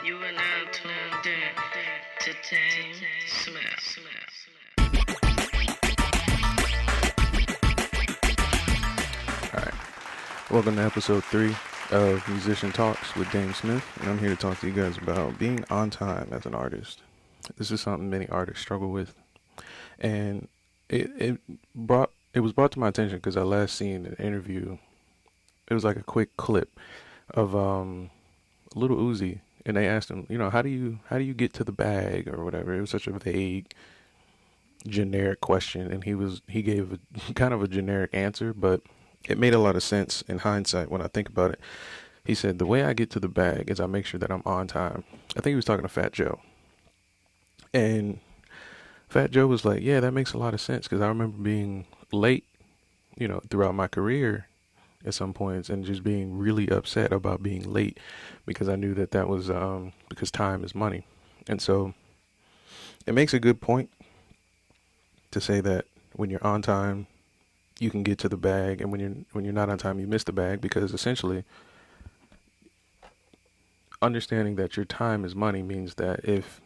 You are now tuned in to DameSmiff. Alright, welcome to episode 3 of Musician Talks with DameSmiff, and I'm here to talk to you guys about being on time as an artist. This is something many artists struggle with, and it was brought to my attention because I last seen an interview. It was like a quick clip of Little Uzi, and they asked him, how do you get to the bag or whatever. It was such a vague, generic question, and he gave a kind of a generic answer, but it made a lot of sense in hindsight when I think about it. He said, the way I get to the bag is I make sure that I'm on time. I think he was talking to Fat Joe. And Fat Joe was like, yeah, that makes a lot of sense, because I remember being late, throughout my career at some points, and just being really upset about being late because I knew that was because time is money. And so it makes a good point to say that when you're on time, you can get to the bag, and when you're not on time, you miss the bag, because essentially understanding that your time is money means that if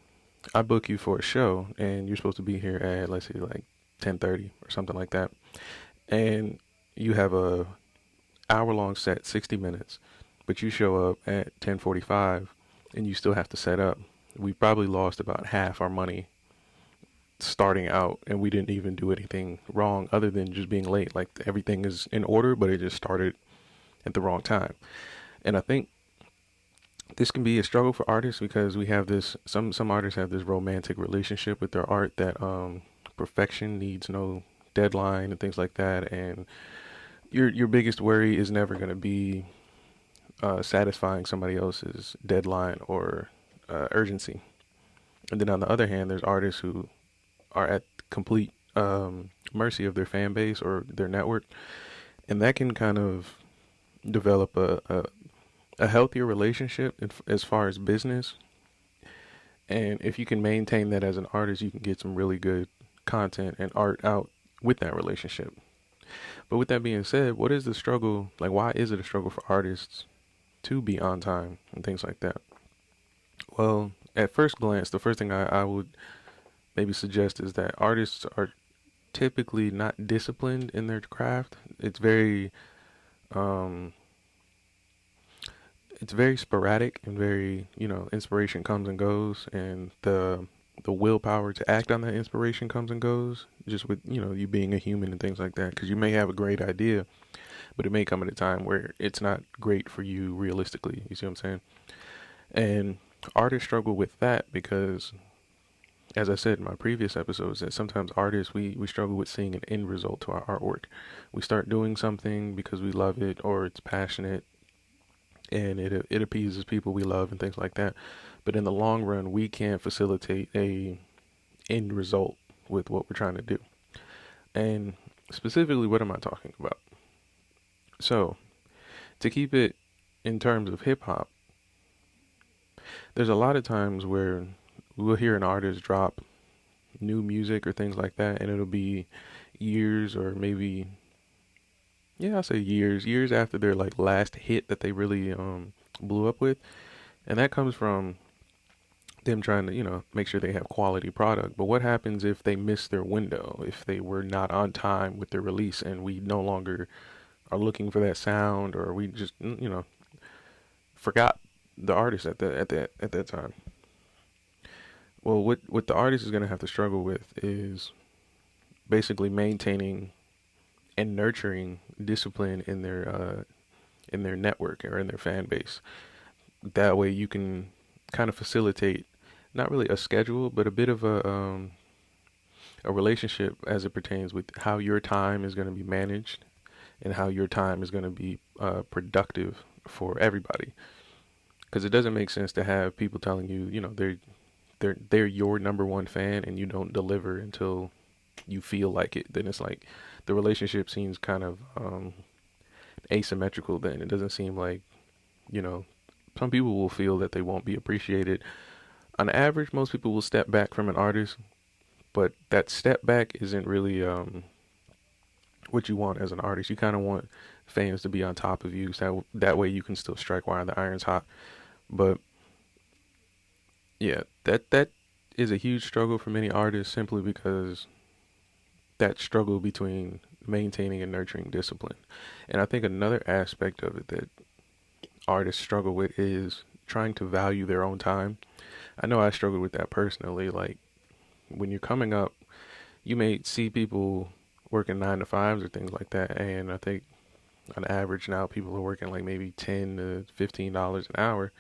I book you for a show and you're supposed to be here at, let's say, like 10:30 or something like that, and you have a hour-long set, 60 minutes, but you show up at 10:45 and you still have to set up, we probably lost about half our money starting out, and we didn't even do anything wrong other than just being late. Like, everything is in order, but it just started at the wrong time. And I think this can be a struggle for artists, because we have this, some artists have this romantic relationship with their art that perfection needs no deadline and things like that, and your biggest worry is never going to be satisfying somebody else's deadline or urgency. And then on the other hand, there's artists who are at complete mercy of their fan base or their network, and that can kind of develop a healthier relationship as far as business. And if you can maintain that as an artist, you can get some really good content and art out with that relationship. But with that being said, what is the struggle? Like, why is it a struggle for artists to be on time and things like that? Well, at first glance, the first thing I would maybe suggest is that artists are typically not disciplined in their craft. It's very sporadic and very, inspiration comes and goes, and the willpower to act on that inspiration comes and goes, just with, you being a human and things like that, because you may have a great idea, but it may come at a time where it's not great for you realistically. You see what I'm saying? And artists struggle with that because, as I said in my previous episodes, that sometimes artists, we struggle with seeing an end result to our artwork. We start doing something because we love it, or it's passionate, and it appeases people we love and things like that. But in the long run, we can't facilitate a end result with what we're trying to do. And specifically, what am I talking about? So, to keep it in terms of hip hop, there's a lot of times where we'll hear an artist drop new music or things like that, and it'll be years, or maybe, yeah, I'll say years after their like last hit that they really blew up with. And that comes from them trying to, make sure they have quality product. But what happens if they miss their window, if they were not on time with their release, and we no longer are looking for that sound, or we just, forgot the artist at that time? Well, what the artist is going to have to struggle with is basically maintaining and nurturing discipline in their network or in their fan base. That way you can kind of facilitate not really a schedule, but a bit of a relationship as it pertains with how your time is going to be managed and how your time is going to be productive for everybody. Because it doesn't make sense to have people telling you, they're your number one fan, and you don't deliver until you feel like it. Then it's like the relationship seems kind of asymmetrical. Then it doesn't seem like, some people will feel that they won't be appreciated. On average, most people will step back from an artist, but that step back isn't really what you want as an artist. You kind of want fans to be on top of you, so that way you can still strike while the iron's hot. But Yeah, that is a huge struggle for many artists simply because that struggle between maintaining and nurturing discipline. And I think another aspect of it that artists struggle with is trying to value their own time. I know I struggle with that personally. Like when you're coming up, you may see people working 9 to 5s or things like that, and I think on average now people are working like maybe $10 to $15 an hour,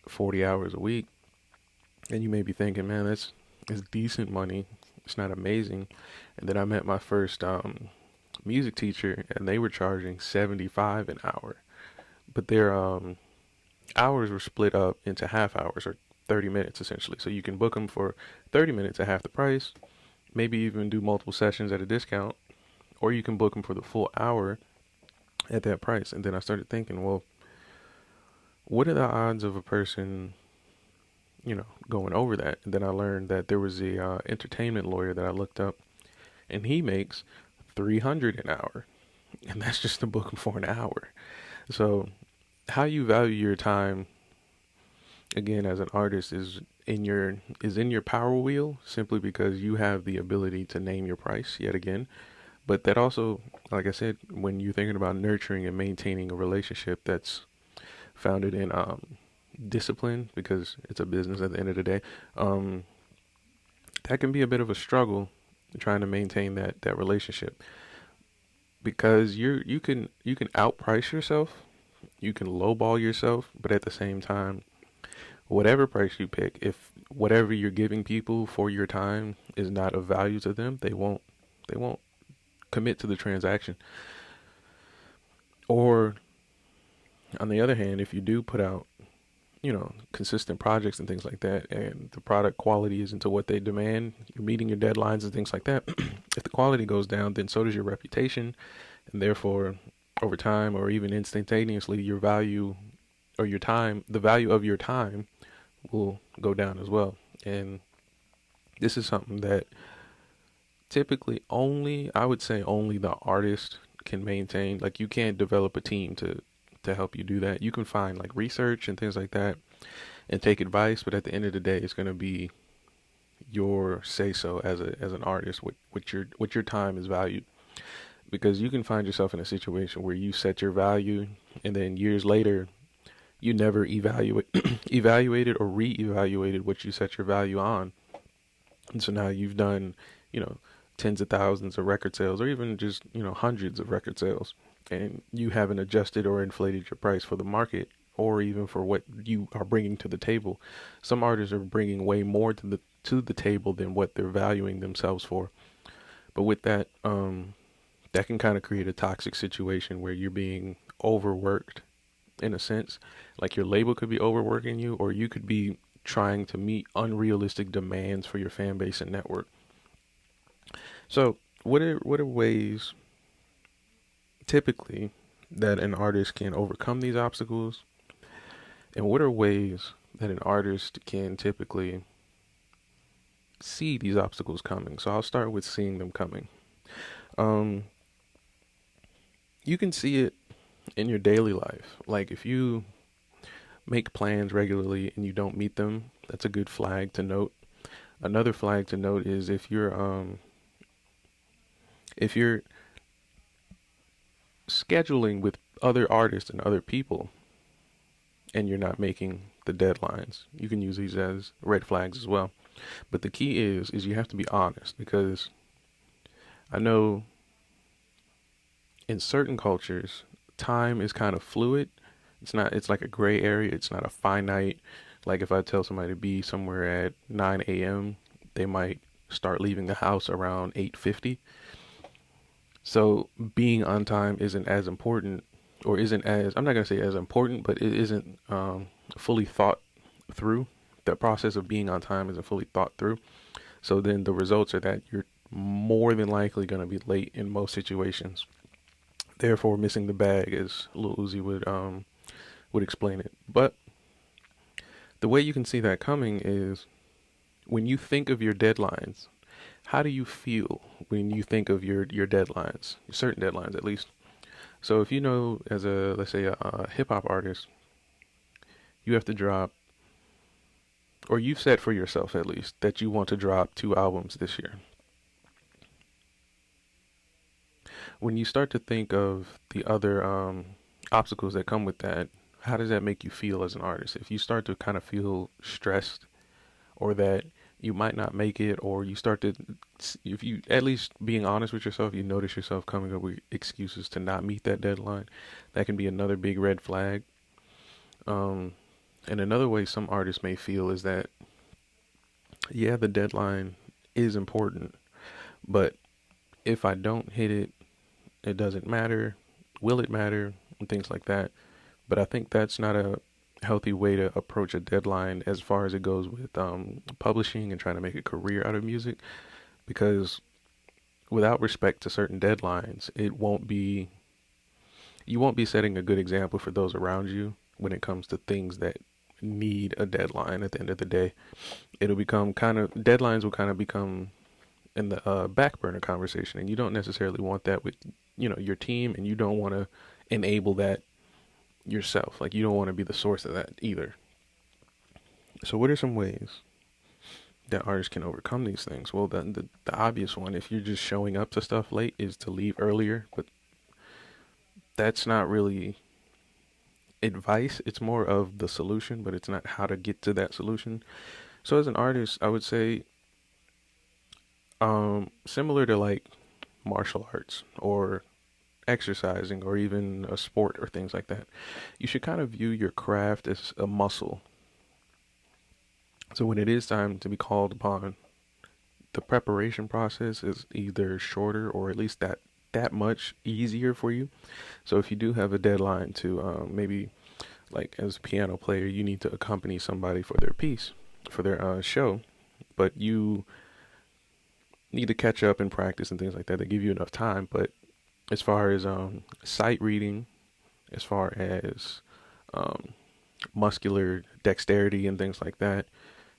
40 hours a week, and you may be thinking, man, that's decent money. It's not amazing. And then I met my first music teacher, and they were charging 75 an hour, but their hours were split up into half hours or 30 minutes essentially. So you can book them for 30 minutes at half the price, maybe even do multiple sessions at a discount, or you can book them for the full hour at that price. And then I started thinking, well, what are the odds of a person, going over that? And then I learned that there was a entertainment lawyer that I looked up, and he makes 300 an hour, and that's just to book him for an hour. So how you value your time again as an artist is in your power wheel simply because you have the ability to name your price yet again. But that also, like I said, when you're thinking about nurturing and maintaining a relationship that's founded in discipline, because it's a business at the end of the day, um, that can be a bit of a struggle trying to maintain that relationship because you can outprice yourself, you can lowball yourself, but at the same time, whatever price you pick, if whatever you're giving people for your time is not of value to them, they won't commit to the transaction. Or on the other hand, if you do put out, consistent projects and things like that, and the product quality isn't to what they demand, you're meeting your deadlines and things like that. If the quality goes down, then so does your reputation, and therefore, over time or even instantaneously, your value or your time, the value of your time will go down as well. And this is something that typically I would say only the artist can maintain. Like you can't develop a team to help you do that. You can find like research and things like that and take advice, but at the end of the day, it's going to be your say so as an artist what your time is valued, because you can find yourself in a situation where you set your value and then years later you never evaluated or reevaluated what you set your value on. And so now you've done, you know, tens of thousands of record sales or even just, hundreds of record sales, and you haven't adjusted or inflated your price for the market or even for what you are bringing to the table. Some artists are bringing way more to the table than what they're valuing themselves for. But with that, that can kind of create a toxic situation where you're being overworked in a sense. Like your label could be overworking you, or you could be trying to meet unrealistic demands for your fan base and network. So, what are ways typically that an artist can overcome these obstacles, and what are ways that an artist can typically see these obstacles coming? So, I'll start with seeing them coming. Um, you can see it in your daily life. Like if you make plans regularly and you don't meet them, that's a good flag to note. Another flag to note is if you're scheduling with other artists and other people and you're not making the deadlines. You can use these as red flags as well. But the key is you have to be honest, because I know in certain cultures time is kind of fluid. It's like a gray area. It's not a finite, like if I tell somebody to be somewhere at 9 a.m., they might start leaving the house around 8:50. So being on time isn't as important, or isn't as, I'm not going to say as important, but it isn't fully thought through. The process of being on time isn't fully thought through. So then the results are that you're more than likely going to be late in most situations. Therefore, missing the bag, as Lil Uzi would explain it. But the way you can see that coming is when you think of your deadlines. How do you feel when you think of your deadlines, certain deadlines at least? So if you know, as a, let's say, a hip hop artist, you have to drop or you've set for yourself at least, that you want to drop 2 albums this year. When you start to think of the other obstacles that come with that, how does that make you feel as an artist? If you start to kind of feel stressed, or that you might not make it, or you start to, if you, at least being honest with yourself, you notice yourself coming up with excuses to not meet that deadline, that can be another big red flag. Um, and another way some artists may feel is that, yeah, the deadline is important, but if I don't hit it, it doesn't matter. Will it matter? And things like that. But I think that's not a healthy way to approach a deadline as far as it goes with publishing and trying to make a career out of music. Because without respect to certain deadlines, you won't be setting a good example for those around you when it comes to things that need a deadline at the end of the day. It'll become kind of, deadlines will kind of become in the back burner conversation, and you don't necessarily want that with your team, and you don't want to enable that yourself. Like, you don't want to be the source of that either. So what are some ways that artists can overcome these things? Well, the obvious one, if you're just showing up to stuff late, is to leave earlier. But that's not really advice. It's more of the solution, but it's not how to get to that solution. So as an artist, I would say, similar to like martial arts or exercising or even a sport or things like that, you should kind of view your craft as a muscle. So when it is time to be called upon, the preparation process is either shorter or at least that much easier for you. So if you do have a deadline to maybe, like as a piano player, you need to accompany somebody for their piece, for their show, but you need to catch up and practice and things like that. They give you enough time. But as far as sight reading, as far as um, muscular dexterity and things like that,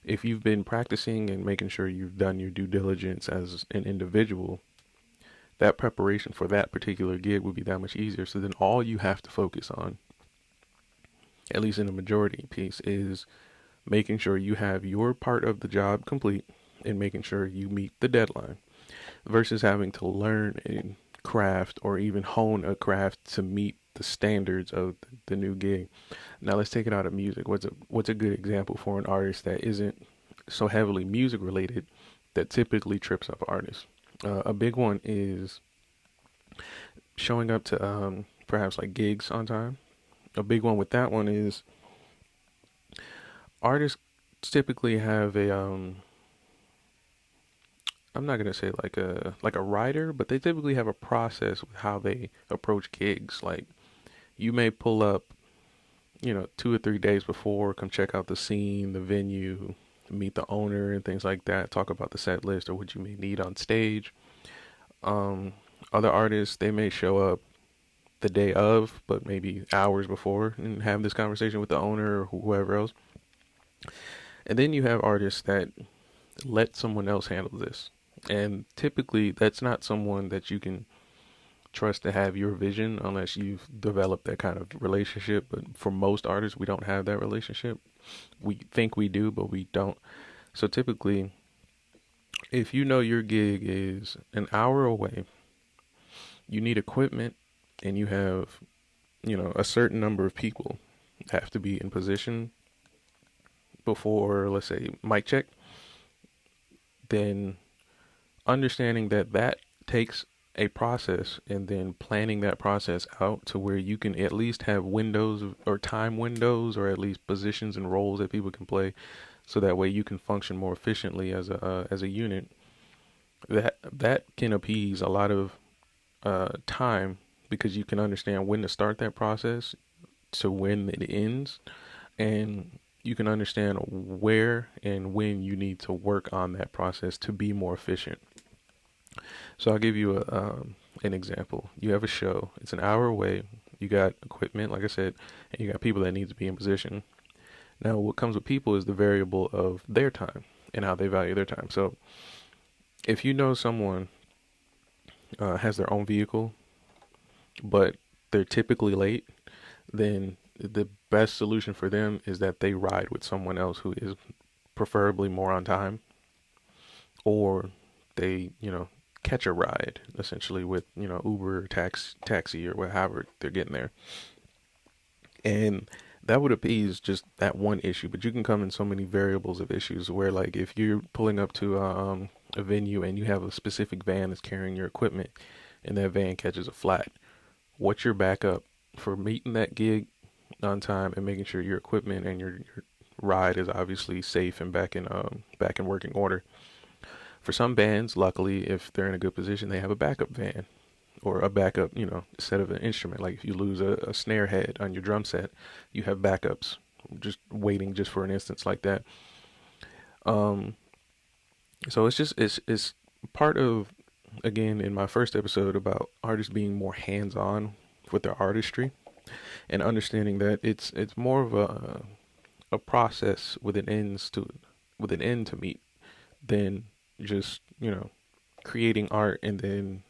if you've been practicing and making sure you've done your due diligence as an individual, that preparation for that particular gig would be that much easier. So then all you have to focus on, at least in the majority piece, is making sure you have your part of the job complete and making sure you meet the deadline, versus having to learn a craft or even hone a craft to meet the standards of the new gig. Now let's take it out of music. What's a good example for an artist that isn't so heavily music related that typically trips up artists? A big one is showing up to perhaps like gigs on time. A big one with that one is artists typically have a I'm not gonna say like a writer, but they typically have a process with how they approach gigs. Like, you may pull up, 2 or 3 days before, come check out the scene, the venue, meet the owner and things like that, talk about the set list or what you may need on stage. Um, Other artists, they may show up the day of, but maybe hours before, and have this conversation with the owner or whoever else. And then you have artists that let someone else handle this. And typically, that's not someone that you can trust to have your vision unless you've developed that kind of relationship. But for most artists, we don't have that relationship. We think we do, but we don't. So typically, if you know your gig is an hour away, you need equipment, and you have, a certain number of people have to be in position before, let's say, mic check, then understanding that takes a process, and then planning that process out to where you can at least have windows or time windows, or at least positions and roles that people can play, so that way you can function more efficiently as a unit. That can appease a lot of time, because you can understand when to start that process to when it ends, and you can understand where and when you need to work on that process to be more efficient. So I'll give you an example. You have a show. It's an hour away. You got equipment, like I said, and you got people that need to be in position. Now, what comes with people is the variable of their time and how they value their time. So if you know someone has their own vehicle, but they're typically late, then the best solution for them is that they ride with someone else who is preferably more on time, or they, catch a ride essentially with, Uber, taxi, or whatever they're getting there. And that would appease just that one issue, but you can come in so many variables of issues where, like, if you're pulling up to a venue and you have a specific van that's carrying your equipment and that van catches a flat, what's your backup for meeting that gig on time and making sure your equipment and your ride is obviously safe and back in working order? For some bands, luckily, if they're in a good position, they have a backup van or a backup, set of an instrument. Like if you lose a snare head on your drum set, you have backups just waiting just for an instance like that. Um, so it's part of, again, in my first episode about artists being more hands-on with their artistry and understanding that it's more of a process with an end to meet than just, creating art and then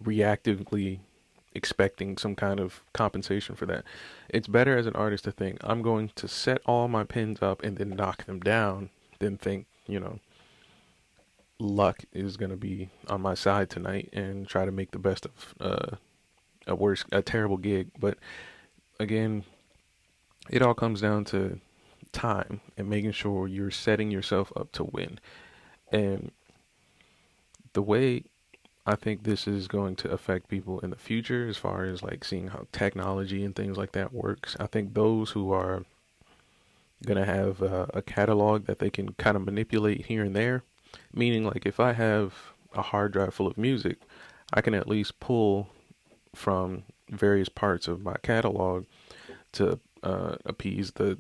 reactively expecting some kind of compensation for that. It's better as an artist to think, I'm going to set all my pins up and then knock them down, than think, luck is going to be on my side tonight and try to make the best of a terrible gig. But again, it all comes down to time and making sure you're setting yourself up to win. And the way I think this is going to affect people in the future, as far as like seeing how technology and things like that works, I think those who are going to have a catalog that they can kind of manipulate here and there, meaning like if I have a hard drive full of music, I can at least pull from various parts of my catalog to appease the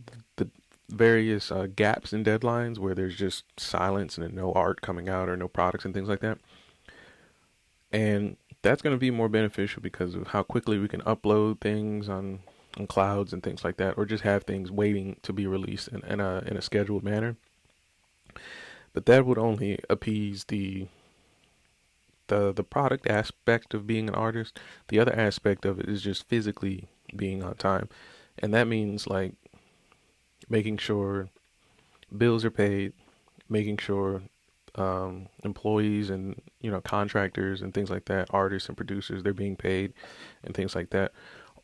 various gaps and deadlines where there's just silence and no art coming out or no products and things like that. And that's going to be more beneficial because of how quickly we can upload things on clouds and things like that, or just have things waiting to be released in a scheduled manner. But that would only appease the product aspect of being an artist. The other aspect of it is just physically being on time. And that means like making sure bills are paid, making sure employees and contractors and things like that, artists and producers, they're being paid and things like that.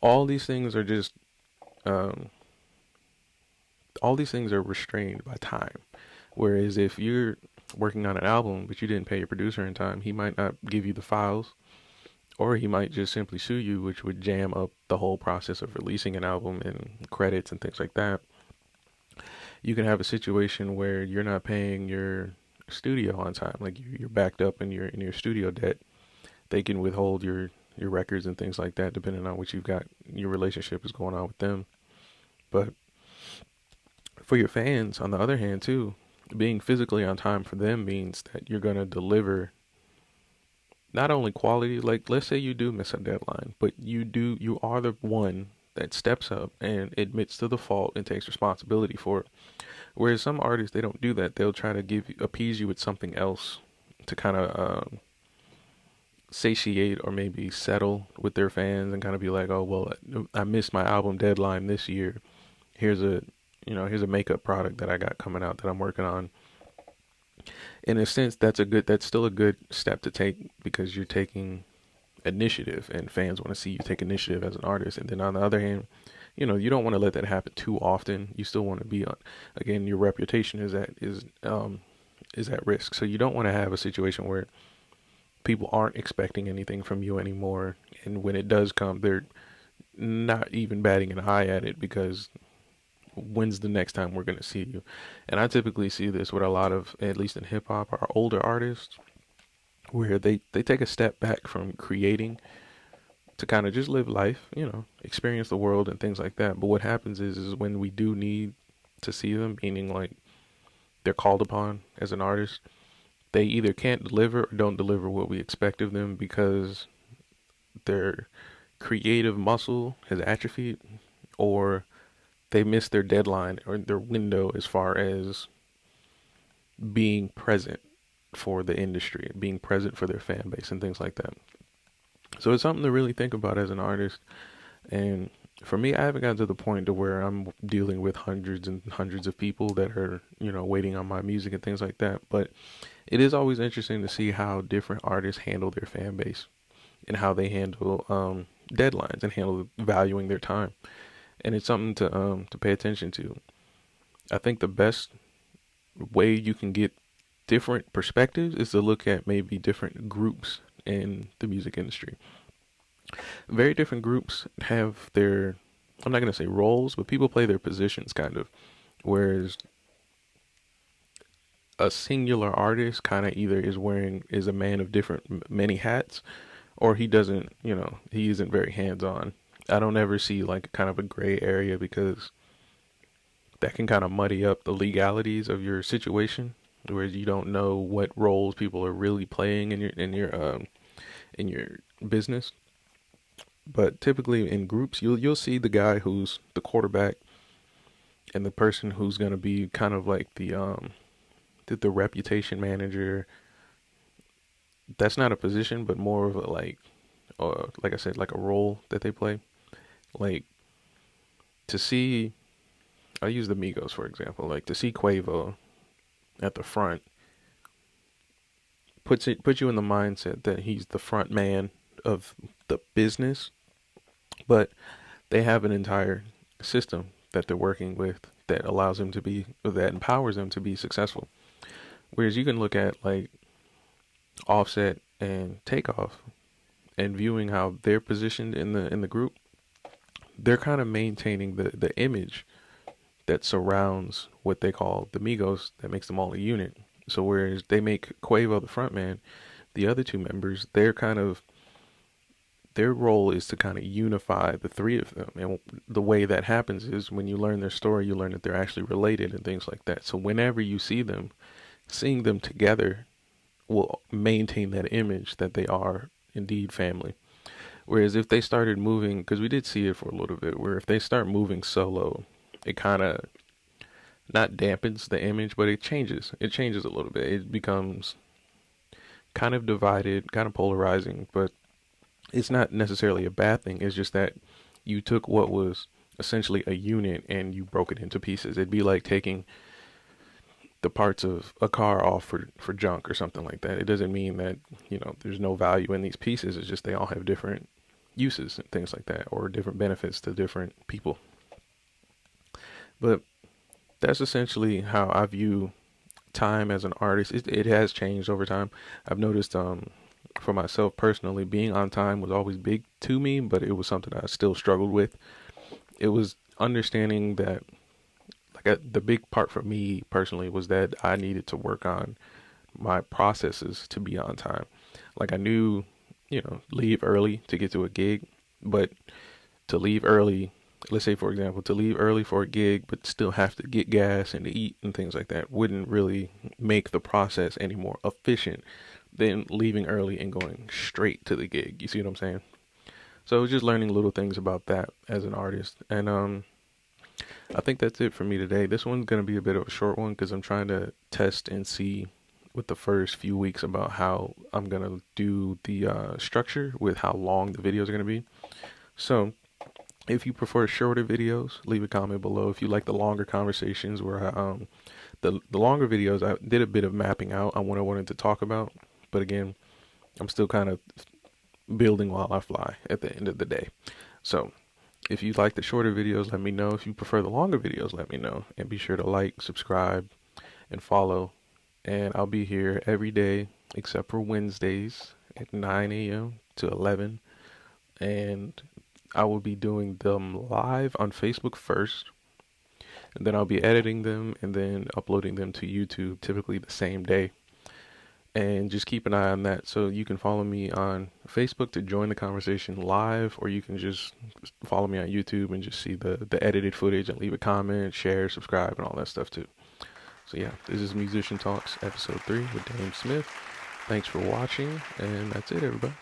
All these things are just um, all these things are restrained by time. Whereas if you're working on an album but you didn't pay your producer in time, he might not give you the files, or he might just simply sue you, which would jam up the whole process of releasing an album and credits and things like that. You can have a situation where you're not paying your studio on time, like you're backed up in your studio debt. They can withhold your records and things like that, depending on what you've got your relationship is going on with them. But for your fans, on the other hand, too, being physically on time for them means that you're gonna deliver not only quality, like let's say you do miss a deadline, but you are the one that steps up and admits to the fault and takes responsibility for it. Whereas some artists, they don't do that. They'll try to appease you with something else to kind of satiate or maybe settle with their fans and kind of be like, oh well, I missed my album deadline this year. Here's a makeup product that I got coming out that I'm working on. In a sense, that's still a good step to take because you're taking initiative and fans want to see you take initiative as an artist. And then on the other hand, you don't want to let that happen too often. You still want to be on, again, your reputation is at risk. So you don't want to have a situation where people aren't expecting anything from you anymore, and when it does come, they're not even batting an eye at it because when's the next time we're going to see you? And I typically see this with a lot of, at least in hip hop, our older artists, where they take a step back from creating to kind of just live life, experience the world and things like that. But what happens is when we do need to see them, meaning like they're called upon as an artist, they either can't deliver or don't deliver what we expect of them because their creative muscle has atrophied, or they missed their deadline or their window as far as being present for the industry, being present for their fan base and things like that. So it's something to really think about as an artist. And For me, I haven't gotten to the point to where I'm dealing with hundreds and hundreds of people that are, waiting on my music and things like that. But it is always interesting to see how different artists handle their fan base and how they handle deadlines and handle valuing their time. And it's something to pay attention to. I think the best way you can get different perspectives is to look at maybe different groups in the music industry. Very different groups have their, I'm not going to say roles, but people play their positions kind of. Whereas a singular artist kind of either is a man of different many hats, or he doesn't, he isn't very hands on. I don't ever see like kind of a gray area because that can kind of muddy up the legalities of your situation, whereas you don't know what roles people are really playing in your business. But typically in groups, you'll see the guy who's the quarterback and the person who's gonna be kind of like the reputation manager. That's not a position, but more of a like I said, like a role that they play. Like to see, I'll use the Migos for example. Like to see Quavo at the front puts you in the mindset that he's the front man of the business, but they have an entire system that they're working with that allows them to be that empowers them to be successful. Whereas you can look at like Offset and Takeoff and viewing how they're positioned in the group, they're kind of maintaining the image that surrounds what they call the Migos that makes them all a unit. So whereas they make Quavo the front man, the other two members, their role is to kind of unify the three of them. And the way that happens is when you learn their story, you learn that they're actually related and things like that. So whenever you see them, seeing them together will maintain that image that they are indeed family. Whereas if they started moving, because we did see it for a little bit, where if they start moving solo, it kind of not dampens the image, but it changes. It changes a little bit. It becomes kind of divided, kind of polarizing, but it's not necessarily a bad thing. It's just that you took what was essentially a unit and you broke it into pieces. It'd be like taking the parts of a car off for junk or something like that. It doesn't mean that, there's no value in these pieces. It's just they all have different uses and things like that, or different benefits to different people. But that's essentially how I view time as an artist. It has changed over time. I've noticed for myself personally, being on time was always big to me, but it was something I still struggled with. It was understanding that the big part for me personally was that I needed to work on my processes to be on time. Like I knew, leave early to get to a gig, but to leave early, let's say for example, to leave early for a gig, but still have to get gas and to eat and things like that wouldn't really make the process any more efficient than leaving early and going straight to the gig. You see what I'm saying? So I was just learning little things about that as an artist. And I think that's it for me today. This one's going to be a bit of a short one because I'm trying to test and see with the first few weeks about how I'm going to do the structure with how long the videos are going to be. So if you prefer shorter videos, leave a comment below. If you like the longer conversations where the longer videos, I did a bit of mapping out on what I wanted to talk about. But again, I'm still kind of building while I fly at the end of the day. So if you like the shorter videos, let me know. If you prefer the longer videos, let me know. And be sure to like, subscribe, and follow. And I'll be here every day except for Wednesdays at 9 a.m. to 11. And I will be doing them live on Facebook first. And then I'll be editing them and then uploading them to YouTube typically the same day. And just keep an eye on that. So you can follow me on Facebook to join the conversation live, or you can just follow me on YouTube and just see the edited footage and leave a comment, share, subscribe, and all that stuff too. So yeah, this is Musician Talks episode 3 with DameSmiff. Thanks for watching, and that's it, everybody.